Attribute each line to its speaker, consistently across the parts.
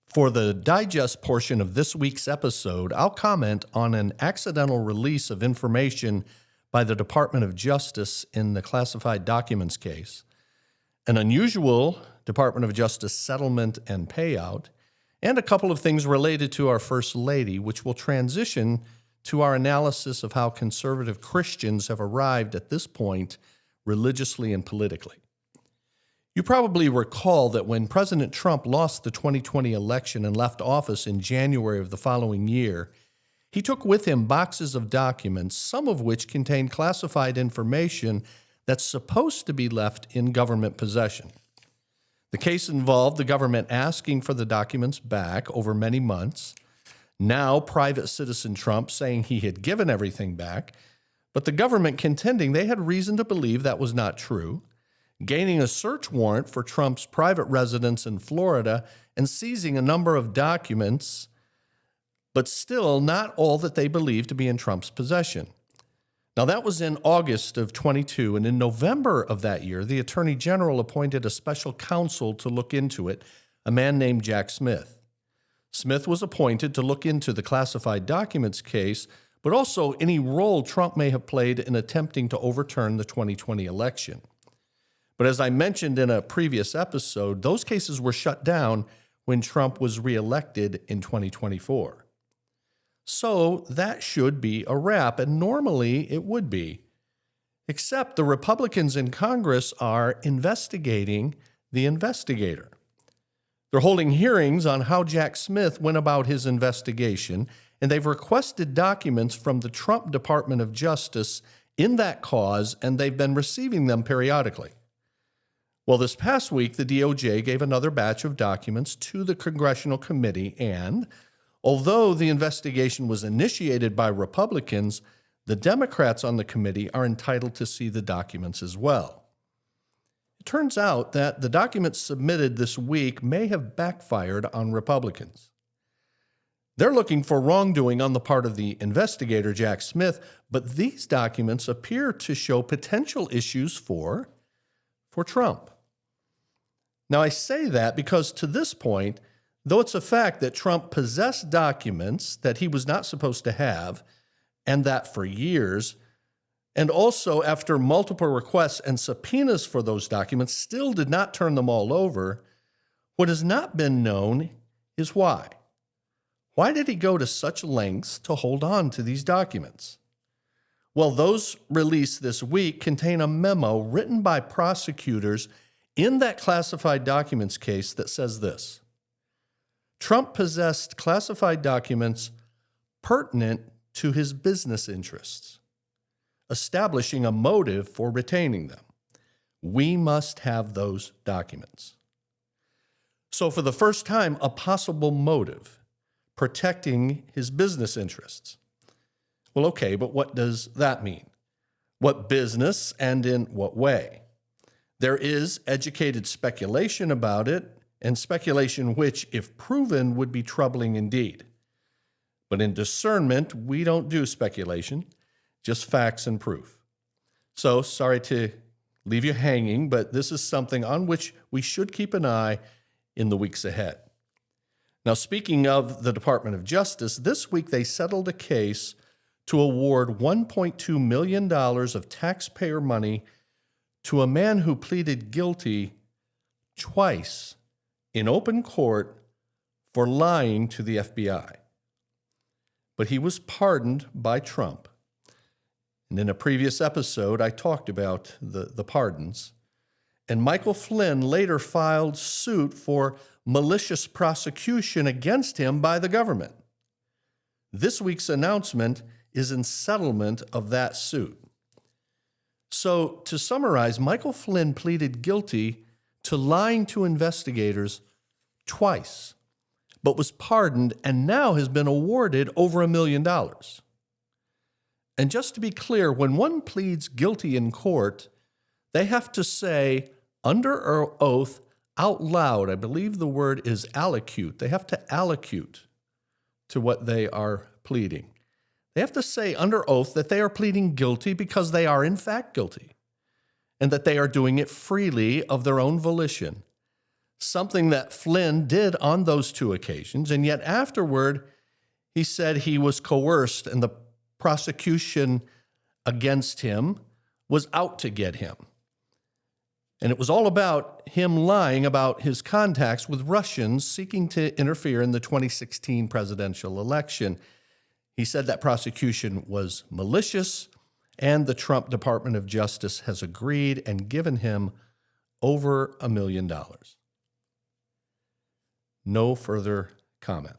Speaker 1: For the digest portion of this week's episode, I'll comment on an accidental release of information by the Department of Justice in the classified documents case, an unusual Department of Justice settlement and payout, and a couple of things related to our First Lady, which will transition to our analysis of how conservative Christians have arrived at this point religiously and politically. You probably recall that when President Trump lost the 2020 election and left office in January of the following year, he took with him boxes of documents, some of which contained classified information that's supposed to be left in government possession. The case involved the government asking for the documents back over many months, now private citizen Trump saying he had given everything back, but the government contending they had reason to believe that was not true, gaining a search warrant for Trump's private residence in Florida and seizing a number of documents, but still not all that they believed to be in Trump's possession. Now, that was in August of 22, and in November of that year, the Attorney General appointed a special counsel to look into it, a man named Jack Smith. Smith was appointed to look into the classified documents case, but also any role Trump may have played in attempting to overturn the 2020 election. But as I mentioned in a previous episode, those cases were shut down when Trump was reelected in 2024. So that should be a wrap, and normally it would be. Except the Republicans in Congress are investigating the investigator. They're holding hearings on how Jack Smith went about his investigation, and they've requested documents from the Trump Department of Justice in that cause, and they've been receiving them periodically. Well, this past week, the DOJ gave another batch of documents to the Congressional Committee, and although the investigation was initiated by Republicans, the Democrats on the committee are entitled to see the documents as well. It turns out that the documents submitted this week may have backfired on Republicans. They're looking for wrongdoing on the part of the investigator, Jack Smith, but these documents appear to show potential issues for Trump. Now, I say that because to this point, though it's a fact that Trump possessed documents that he was not supposed to have, and that for years, and also after multiple requests and subpoenas for those documents, still did not turn them all over, what has not been known is why. Why did he go to such lengths to hold on to these documents? Well, those released this week contain a memo written by prosecutors in that classified documents case that says this: Trump possessed classified documents pertinent to his business interests, establishing a motive for retaining them. We must have those documents. So for the first time, a possible motive, protecting his business interests. Well, okay, but what does that mean? What business and in what way? There is educated speculation about it, and speculation which, if proven, would be troubling indeed. But in discernment, we don't do speculation, just facts and proof. So, sorry to leave you hanging, but this is something on which we should keep an eye in the weeks ahead. Now, speaking of the Department of Justice, this week they settled a case to award $1.2 million of taxpayer money to a man who pleaded guilty twice in open court for lying to the FBI. But he was pardoned by Trump. And in a previous episode, I talked about the pardons. And Michael Flynn later filed suit for malicious prosecution against him by the government. This week's announcement is in settlement of that suit. So, to summarize, Michael Flynn pleaded guilty to lying to investigators twice, but was pardoned and now has been awarded over $1 million. And just to be clear, when one pleads guilty in court, they have to say under oath out loud, I believe the word is allocute. They have to allocute to what they are pleading. They have to say under oath that they are pleading guilty because they are in fact guilty, and that they are doing it freely of their own volition. something that Flynn did on those two occasions, and yet afterward, he said he was coerced and the prosecution against him was out to get him. And it was all about him lying about his contacts with Russians seeking to interfere in the 2016 presidential election. He said that prosecution was malicious, and the Trump Department of Justice has agreed and given him over $1 million. No further comment.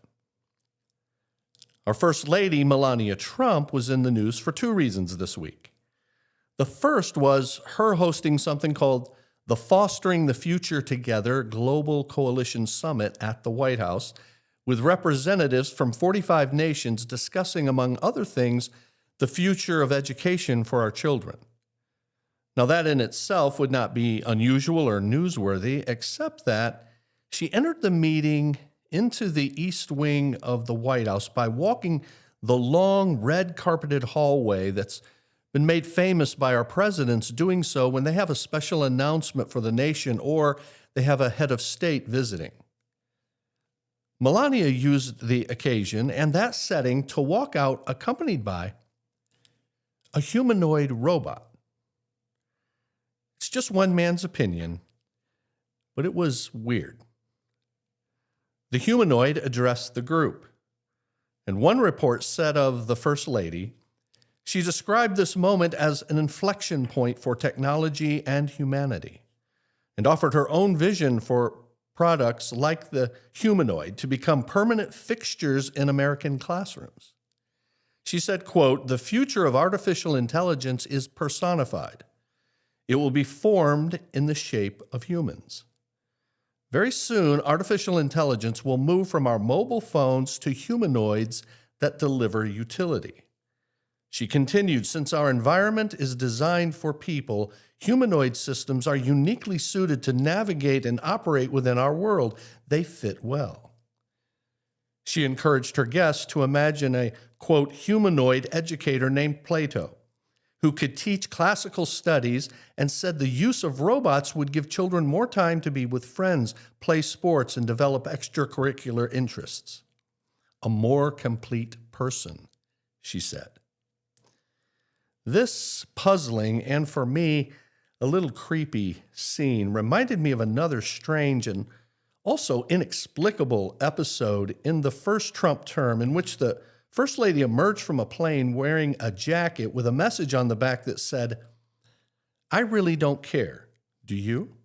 Speaker 1: Our First Lady, Melania Trump, was in the news for two reasons this week. The first was her hosting something called the Fostering the Future Together Global Coalition Summit at the White House, with representatives from 45 nations discussing, among other things, the future of education for our children. Now, that in itself would not be unusual or newsworthy, except that she entered the meeting into the East Wing of the White House by walking the long, red-carpeted hallway that's been made famous by our presidents doing so when they have a special announcement for the nation or they have a head of state visiting. Melania used the occasion and that setting to walk out accompanied by a humanoid robot. It's just one man's opinion, but it was weird. The humanoid addressed the group, and one report said of the First Lady, she described this moment as an inflection point for technology and humanity, and offered her own vision for products like the humanoid to become permanent fixtures in American classrooms. She said, quote, "The future of artificial intelligence is personified. It will be formed in the shape of humans. Very soon, artificial intelligence will move from our mobile phones to humanoids that deliver utility." She continued, "Since our environment is designed for people, humanoid systems are uniquely suited to navigate and operate within our world. They fit well." She encouraged her guests to imagine a, quote, humanoid educator named Plato, who could teach classical studies, and said the use of robots would give children more time to be with friends, play sports, and develop extracurricular interests. A more complete person, she said. This puzzling and, for me, a little creepy scene reminded me of another strange and also inexplicable episode in the first Trump term in which the First Lady emerged from a plane wearing a jacket with a message on the back that said, "I really don't care. Do you?"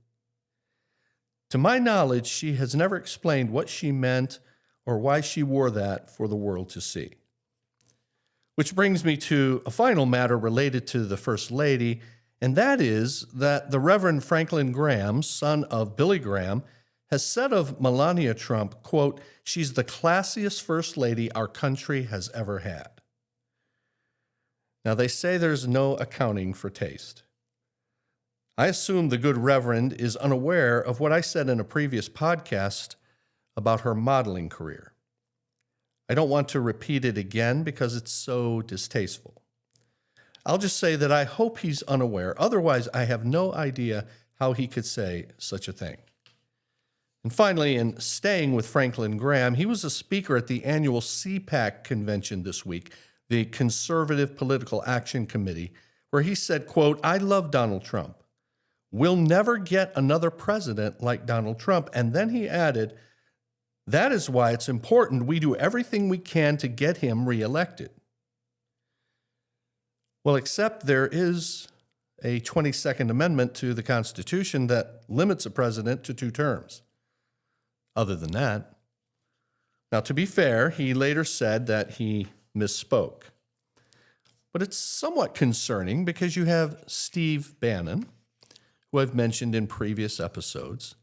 Speaker 1: To my knowledge, she has never explained what she meant or why she wore that for the world to see. Which brings me to a final matter related to the First Lady, and that is that the Reverend Franklin Graham, son of Billy Graham, has said of Melania Trump, quote, "She's the classiest First Lady our country has ever had." Now, they say there's no accounting for taste. I assume the good Reverend is unaware of what I said in a previous podcast about her modeling career. I don't want to repeat it again because it's so distasteful. I'll just say that I hope he's unaware. Otherwise, I have no idea how he could say such a thing. And finally, in staying with Franklin Graham, he was a speaker at the annual CPAC convention this week, the Conservative Political Action Committee, where he said, quote, "I love Donald Trump. We'll never get another president like Donald Trump." And then he added, "That is why it's important we do everything we can to get him reelected." Well, except there is a 22nd Amendment to the Constitution that limits a president to 2 terms. Other than that, now to be fair, he later said that he misspoke. But it's somewhat concerning because you have Steve Bannon, who I've mentioned in previous episodes,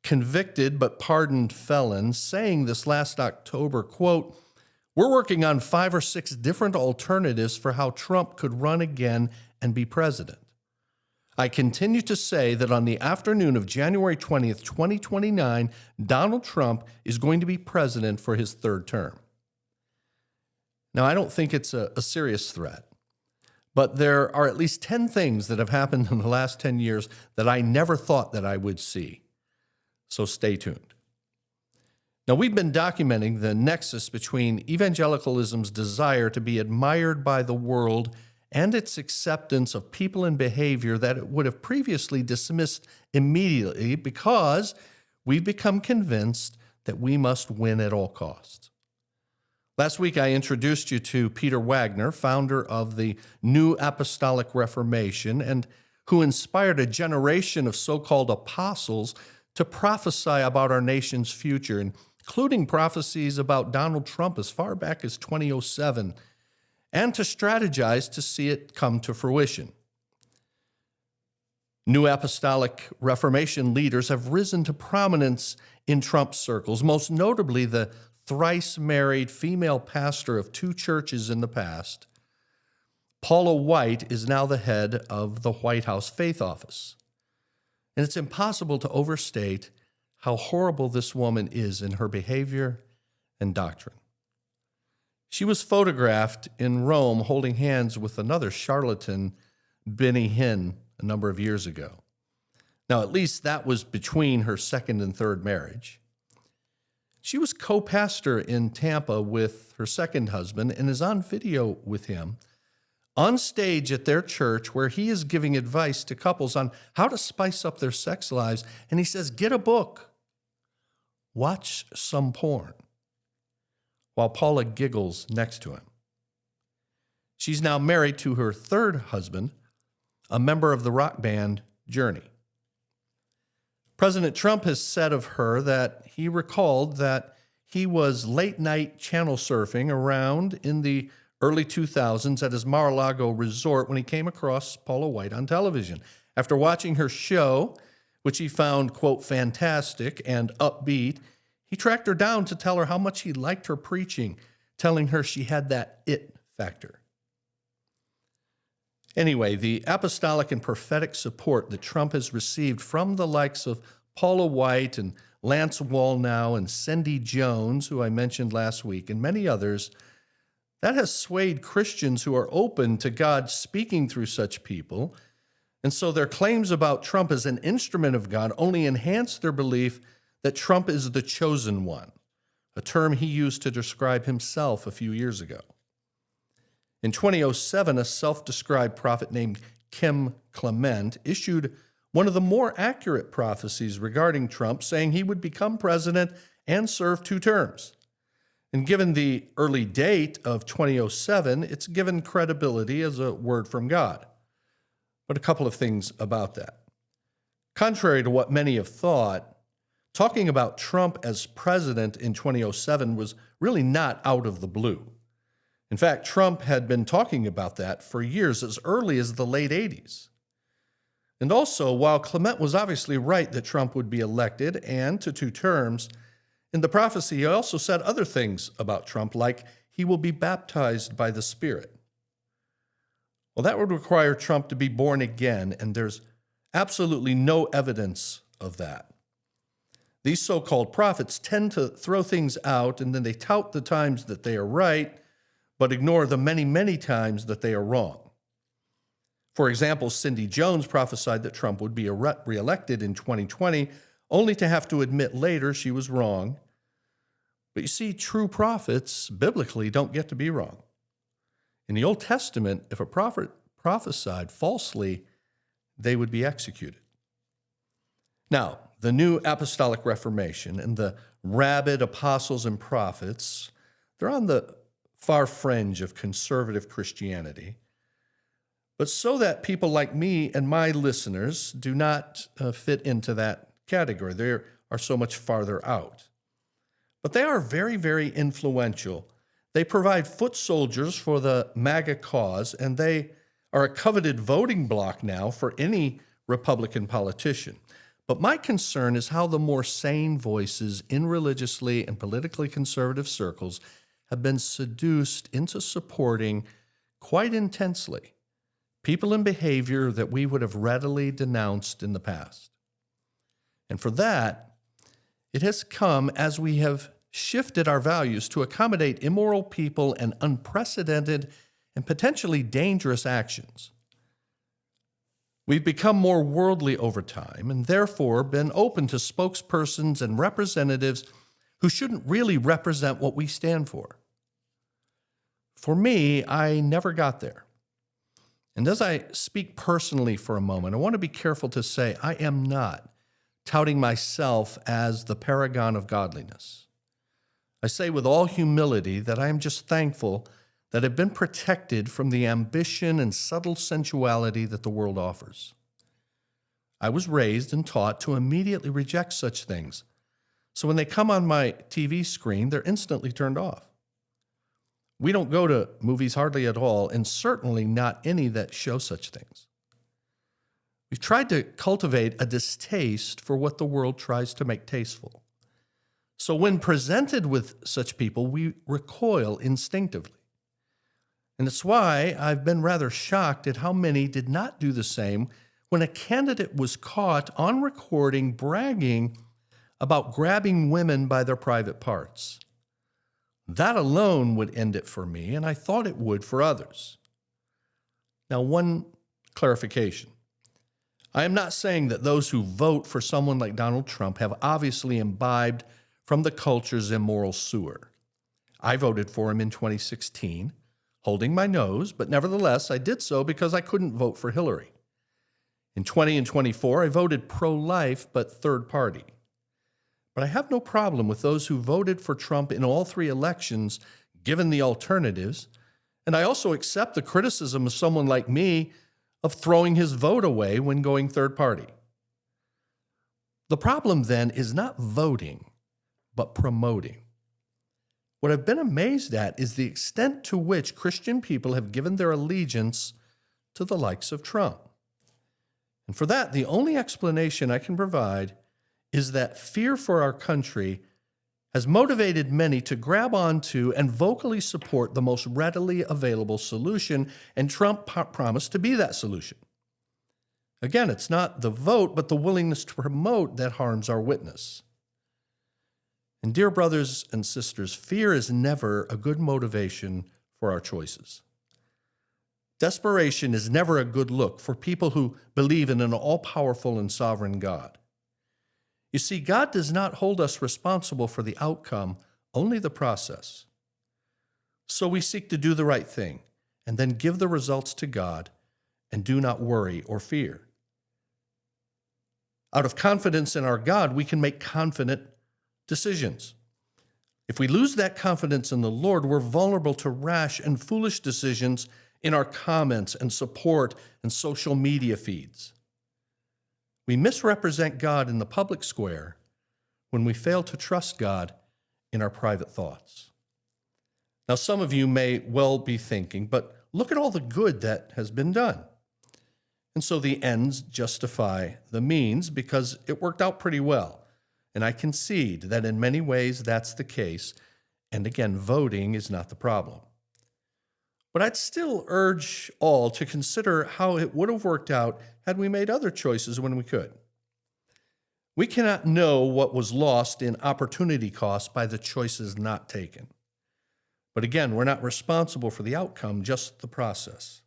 Speaker 1: convicted but pardoned felon, saying this last October, quote, "We're working on 5 or 6 different alternatives for how Trump could run again and be president. I continue to say that on the afternoon of January 20th, 2029, Donald Trump is going to be president for his 3rd term." Now, I don't think it's a serious threat, but there are at least 10 things that have happened in the last 10 years that I never thought that I would see. So stay tuned. Now, we've been documenting the nexus between evangelicalism's desire to be admired by the world and its acceptance of people and behavior that it would have previously dismissed immediately because we've become convinced that we must win at all costs. Last week, I introduced you to Peter Wagner, founder of the New Apostolic Reformation, and who inspired a generation of so-called apostles to prophesy about our nation's future, including prophecies about Donald Trump as far back as 2007, and to strategize to see it come to fruition. New Apostolic Reformation leaders have risen to prominence in Trump circles, most notably the thrice-married female pastor of 2 churches in the past. Paula White is now the head of the White House Faith Office. And it's impossible to overstate how horrible this woman is in her behavior and doctrine. She was photographed in Rome holding hands with another charlatan, Benny Hinn, a number of years ago. Now, at least that was between her second and third marriage. She was co-pastor in Tampa with her second husband and is on video with him on stage at their church where he is giving advice to couples on how to spice up their sex lives. And he says, get a book, watch some porn, while Paula giggles next to him. She's now married to her third husband, a member of the rock band Journey. President Trump has said of her that he recalled that he was late-night channel surfing around in the early 2000s at his Mar-a-Lago resort when he came across Paula White on television. After watching her show, which he found, quote, fantastic and upbeat, he tracked her down to tell her how much he liked her preaching, telling her she had that it factor. Anyway, the apostolic and prophetic support that Trump has received from the likes of Paula White and Lance Wallnau and Cindy Jones, who I mentioned last week, and many others, that has swayed Christians who are open to God speaking through such people. And so their claims about Trump as an instrument of God only enhance their belief that Trump is the chosen one, a term he used to describe himself a few years ago. In 2007, a self-described prophet named Kim Clement issued one of the more accurate prophecies regarding Trump, saying he would become president and serve 2 terms. And given the early date of 2007, it's given credibility as a word from God. But a couple of things about that. Contrary to what many have thought, talking about Trump as president in 2007 was really not out of the blue. In fact, Trump had been talking about that for years, as early as the late 80s. And also, while Clement was obviously right that Trump would be elected and to 2 terms, in the prophecy he also said other things about Trump, like he will be baptized by the Spirit. Well, that would require Trump to be born again, and there's absolutely no evidence of that. These so-called prophets tend to throw things out, and then they tout the times that they are right, but ignore the many, many times that they are wrong. For example, Cindy Jones prophesied that Trump would be reelected in 2020, only to have to admit later she was wrong. But you see, true prophets, biblically, don't get to be wrong. In the Old Testament, if a prophet prophesied falsely, they would be executed. Now, the New Apostolic Reformation and the rabid apostles and prophets, they're on the far fringe of conservative Christianity. But so that people like me and my listeners do not fit into that category, they are so much farther out. But they are very, very influential. They provide foot soldiers for the MAGA cause, and they are a coveted voting bloc now for any Republican politician. But my concern is how the more sane voices in religiously and politically conservative circles have been seduced into supporting quite intensely people and behavior that we would have readily denounced in the past. And for that, it has come as we have shifted our values to accommodate immoral people and unprecedented and potentially dangerous actions. We've become more worldly over time and therefore been open to spokespersons and representatives who shouldn't really represent what we stand for. For me, I never got there. And as I speak personally for a moment, I want to be careful to say I am not touting myself as the paragon of godliness. I say with all humility that I am just thankful that I've been protected from the ambition and subtle sensuality that the world offers. I was raised and taught to immediately reject such things, so when they come on my TV screen, they're instantly turned off. We don't go to movies hardly at all, and certainly not any that show such things. We've tried to cultivate a distaste for what the world tries to make tasteful. So when presented with such people, we recoil instinctively. And it's why I've been rather shocked at how many did not do the same when a candidate was caught on recording bragging about grabbing women by their private parts. That alone would end it for me, and I thought it would for others. Now, one clarification. I am not saying that those who vote for someone like Donald Trump have obviously imbibed from the culture's immoral sewer. I voted for him in 2016, holding my nose, but nevertheless, I did so because I couldn't vote for Hillary. In 20 and 24, I voted pro-life, but third party. But I have no problem with those who voted for Trump in all three elections, given the alternatives, and I also accept the criticism of someone like me of throwing his vote away when going third party. The problem then is not voting, but promoting. What I've been amazed at is the extent to which Christian people have given their allegiance to the likes of Trump. And for that, the only explanation I can provide is that fear for our country has motivated many to grab onto and vocally support the most readily available solution, and Trump promised to be that solution. Again, it's not the vote, but the willingness to promote that harms our witness. And dear brothers and sisters, fear is never a good motivation for our choices. Desperation is never a good look for people who believe in an all-powerful and sovereign God. You see, God does not hold us responsible for the outcome, only the process. So we seek to do the right thing and then give the results to God and do not worry or fear. Out of confidence in our God, we can make confident decisions. If we lose that confidence in the Lord, we're vulnerable to rash and foolish decisions in our comments and support and social media feeds. We misrepresent God in the public square when we fail to trust God in our private thoughts. Now, some of you may well be thinking, but look at all the good that has been done. And so the ends justify the means because it worked out pretty well. And I concede that in many ways that's the case. And again, voting is not the problem. But I'd still urge all to consider how it would have worked out had we made other choices when we could. We cannot know what was lost in opportunity cost by the choices not taken. But again, we're not responsible for the outcome, just the process.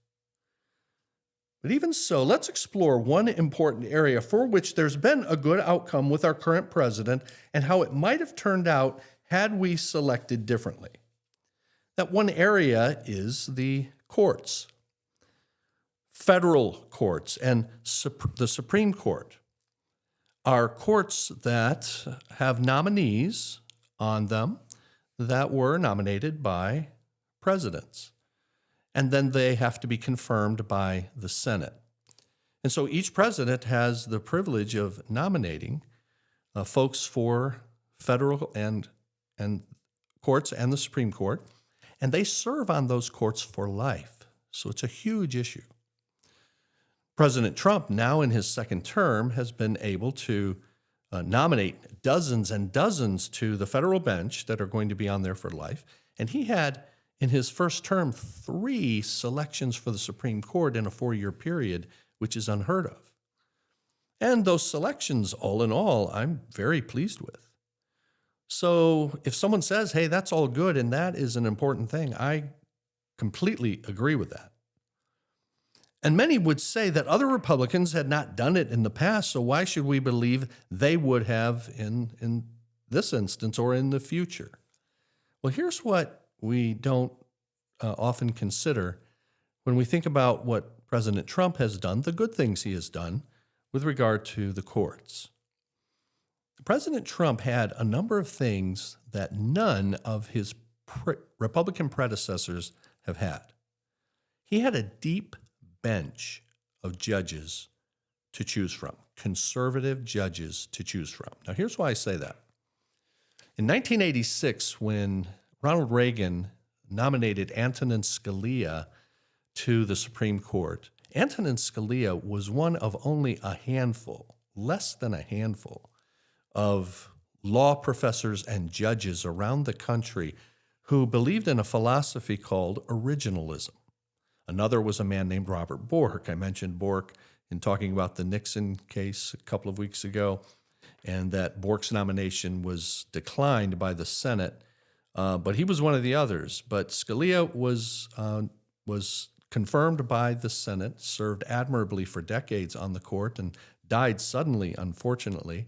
Speaker 1: But even so, let's explore one important area for which there's been a good outcome with our current president and how it might have turned out had we selected differently. That one area is the courts, federal courts, and the Supreme Court are courts that have nominees on them that were nominated by presidents. And then they have to be confirmed by the Senate. And so each president has the privilege of nominating folks for federal and courts and the Supreme Court, and they serve on those courts for life. So it's a huge issue. President Trump, now in his second term, has been able to nominate dozens and dozens to the federal bench that are going to be on there for life. And he had, in his first term, 3 selections for the Supreme Court in a 4-year period, which is unheard of. And those selections, all in all, I'm very pleased with. So if someone says, hey, that's all good and that is an important thing, I completely agree with that. And many would say that other Republicans had not done it in the past, so why should we believe they would have in this instance or in the future? Well, here's what we don't often consider when we think about what President Trump has done, the good things he has done with regard to the courts. President Trump had a number of things that none of his Republican predecessors have had. He had a deep bench of judges to choose from, conservative judges to choose from. Now, here's why I say that. In 1986, when Ronald Reagan nominated Antonin Scalia to the Supreme Court, Antonin Scalia was one of only a handful, less than a handful, of law professors and judges around the country who believed in a philosophy called originalism. Another was a man named Robert Bork. I mentioned Bork in talking about the Nixon case a couple of weeks ago, and that Bork's nomination was declined by the Senate, but he was one of the others. But Scalia was confirmed by the Senate, served admirably for decades on the court, and died suddenly, unfortunately.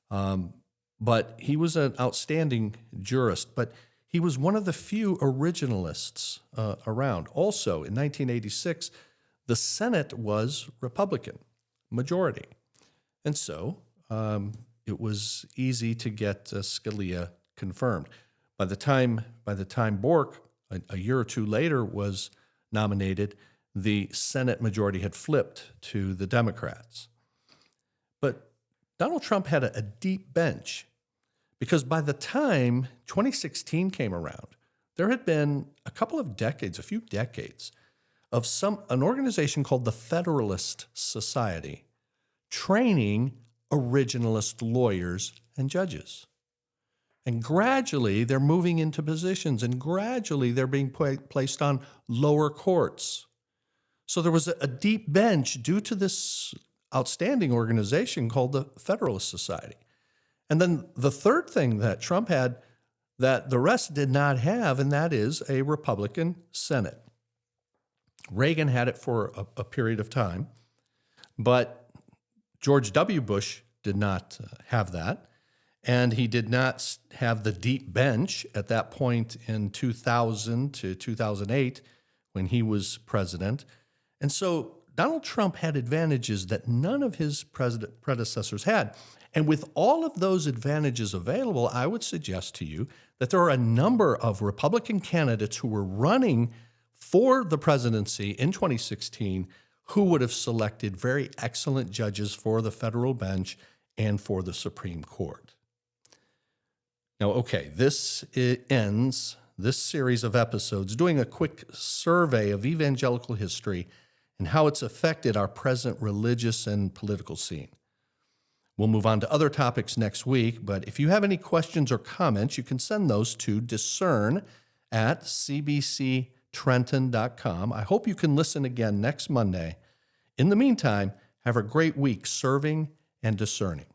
Speaker 1: But he was an outstanding jurist, but he was one of the few originalists around. Also, in 1986, the Senate was Republican majority. And so it was easy to get Scalia confirmed. By the time Bork, a year or two later, was nominated, the Senate majority had flipped to the Democrats. But Donald Trump had a deep bench, because by the time 2016 came around, there had been a few decades, of an organization called the Federalist Society training originalist lawyers and judges. And gradually they're moving into positions, and gradually they're being placed on lower courts. So there was a deep bench due to this outstanding organization called the Federalist Society. And then the third thing that Trump had that the rest did not have, and that is a Republican Senate. Reagan had it for a period of time, but George W. Bush did not have that, and he did not have the deep bench at that point in 2000 to 2008 when he was president. And so Donald Trump had advantages that none of his predecessors had. And with all of those advantages available, I would suggest to you that there are a number of Republican candidates who were running for the presidency in 2016 who would have selected very excellent judges for the federal bench and for the Supreme Court. Now, okay, this ends this series of episodes doing a quick survey of evangelical history and how it's affected our present religious and political scene. We'll move on to other topics next week, but if you have any questions or comments, you can send those to discern@cbctrenton.com. I hope you can listen again next Monday. In the meantime, have a great week serving and discerning.